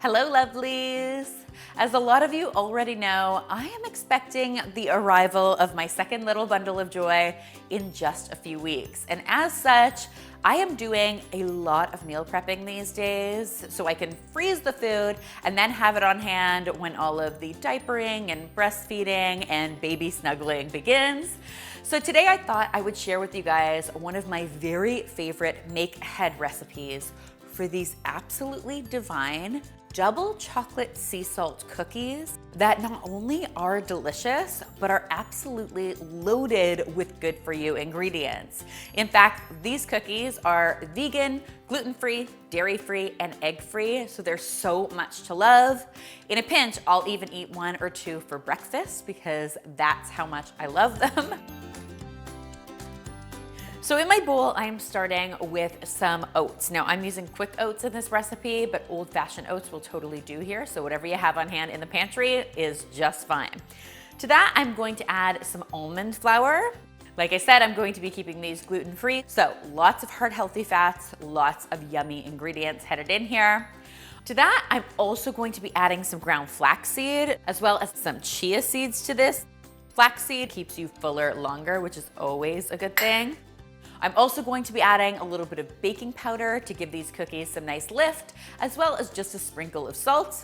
Hello, lovelies. As a lot of you already know, I am expecting the arrival of my second little bundle of joy in just a few weeks. And as such, I am doing a lot of meal prepping these days so I can freeze the food and then have it on hand when all of the diapering and breastfeeding and baby snuggling begins. So today I thought I would share with you guys one of my very favorite make ahead recipes for these absolutely divine double chocolate sea salt cookies that not only are delicious, but are absolutely loaded with good for you ingredients. In fact, these cookies are vegan, gluten-free, dairy-free, and egg-free, so there's so much to love. In a pinch, I'll even eat one or two for breakfast because that's how much I love them. So in my bowl, I am starting with some oats. Now I'm using quick oats in this recipe, but old-fashioned oats will totally do here. So whatever you have on hand in the pantry is just fine. To that, I'm going to add some almond flour. Like I said, I'm going to be keeping these gluten-free. So lots of heart healthy fats, lots of yummy ingredients headed in here. To that, I'm also going to be adding some ground flaxseed, as well as some chia seeds to this. Flaxseed keeps you fuller longer, which is always a good thing. I'm also going to be adding a little bit of baking powder to give these cookies some nice lift, as well as just a sprinkle of salt.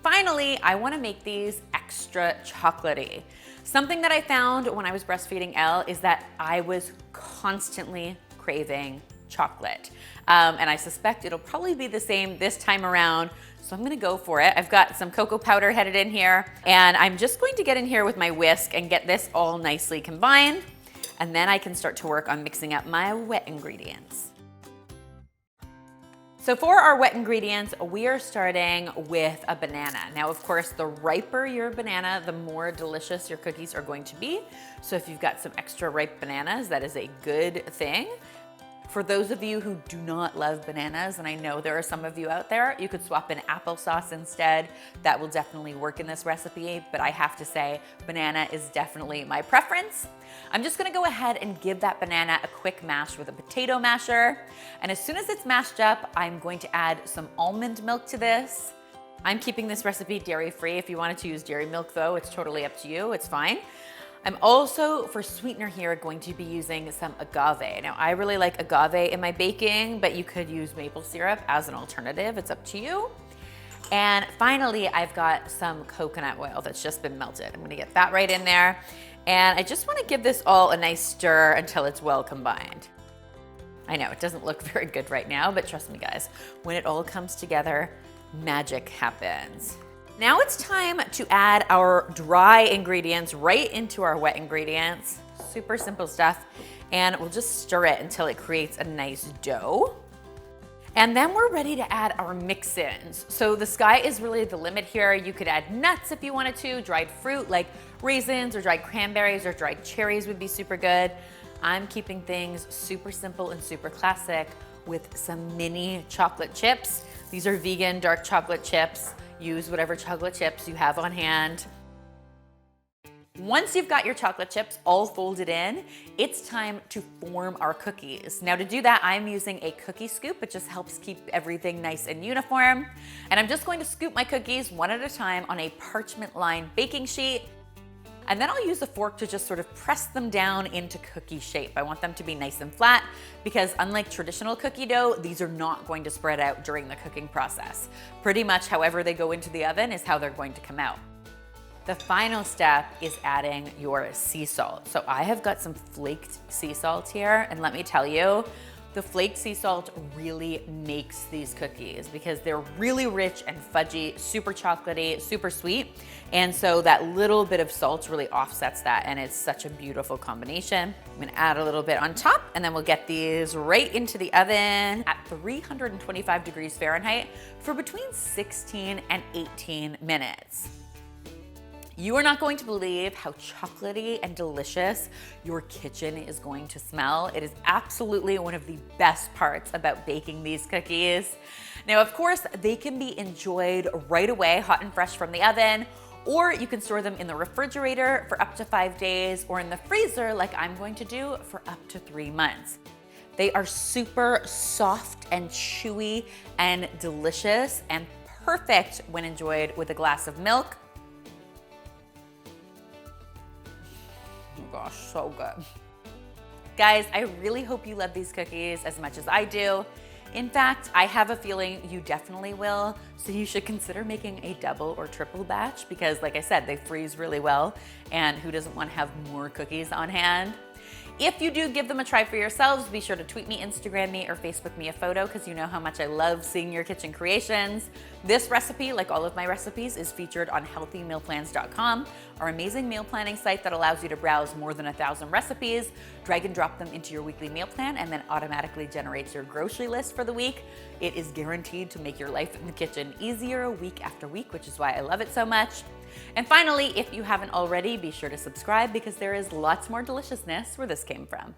Finally, I want to make these extra chocolatey. Something that I found when I was breastfeeding Elle is that I was constantly craving chocolate. And I suspect it'll probably be the same this time around, so I'm gonna go for it. I've got some cocoa powder headed in here, and I'm just going to get in here with my whisk and get this all nicely combined. And then I can start to work on mixing up my wet ingredients. So for our wet ingredients, we are starting with a banana. Now, of course, the riper your banana, the more delicious your cookies are going to be. So if you've got some extra ripe bananas, that is a good thing. For those of you who do not love bananas, and I know there are some of you out there, you could swap in applesauce instead. That will definitely work in this recipe, but I have to say, banana is definitely my preference. I'm just gonna go ahead and give that banana a quick mash with a potato masher. And as soon as it's mashed up, I'm going to add some almond milk to this. I'm keeping this recipe dairy-free. If you wanted to use dairy milk though, it's totally up to you, it's fine. I'm also, for sweetener here, going to be using some agave. Now, I really like agave in my baking, but you could use maple syrup as an alternative. It's up to you. And finally, I've got some coconut oil that's just been melted. I'm gonna get that right in there. And I just wanna give this all a nice stir until it's well combined. I know, it doesn't look very good right now, but trust me guys, when it all comes together, magic happens. Now it's time to add our dry ingredients right into our wet ingredients. Super simple stuff. And we'll just stir it until it creates a nice dough. And then we're ready to add our mix-ins. So the sky is really the limit here. You could add nuts if you wanted to, dried fruit like raisins or dried cranberries or dried cherries would be super good. I'm keeping things super simple and super classic with some mini chocolate chips. These are vegan dark chocolate chips. Use whatever chocolate chips you have on hand. Once you've got your chocolate chips all folded in, it's time to form our cookies. Now to do that, I'm using a cookie scoop. It just helps keep everything nice and uniform. And I'm just going to scoop my cookies one at a time on a parchment lined baking sheet. And then I'll use a fork to just sort of press them down into cookie shape. I want them to be nice and flat because unlike traditional cookie dough, these are not going to spread out during the cooking process. Pretty much however they go into the oven is how they're going to come out. The final step is adding your sea salt. So I have got some flaked sea salt here, and let me tell you, the flaked sea salt really makes these cookies because they're really rich and fudgy, super chocolatey, super sweet. And so that little bit of salt really offsets that, and it's such a beautiful combination. I'm gonna add a little bit on top, and then we'll get these right into the oven at 325 degrees Fahrenheit for between 16 and 18 minutes. You are not going to believe how chocolatey and delicious your kitchen is going to smell. It is absolutely one of the best parts about baking these cookies. Now, of course, they can be enjoyed right away, hot and fresh from the oven, or you can store them in the refrigerator for up to 5 days or in the freezer like I'm going to do for up to 3 months. They are super soft and chewy and delicious and perfect when enjoyed with a glass of milk. Oh gosh, so good. Guys, I really hope you love these cookies as much as I do. In fact, I have a feeling you definitely will, so you should consider making a double or triple batch because, like I said, they freeze really well, and who doesn't want to have more cookies on hand? If you do give them a try for yourselves, be sure to tweet me, Instagram me, or Facebook me a photo because you know how much I love seeing your kitchen creations. This recipe, like all of my recipes, is featured on healthymealplans.com, our amazing meal planning site that allows you to browse more than 1,000 recipes, drag and drop them into your weekly meal plan, and then automatically generates your grocery list for the week. It is guaranteed to make your life in the kitchen easier week after week, which is why I love it so much. And finally, if you haven't already, be sure to subscribe because there is lots more deliciousness where this came from.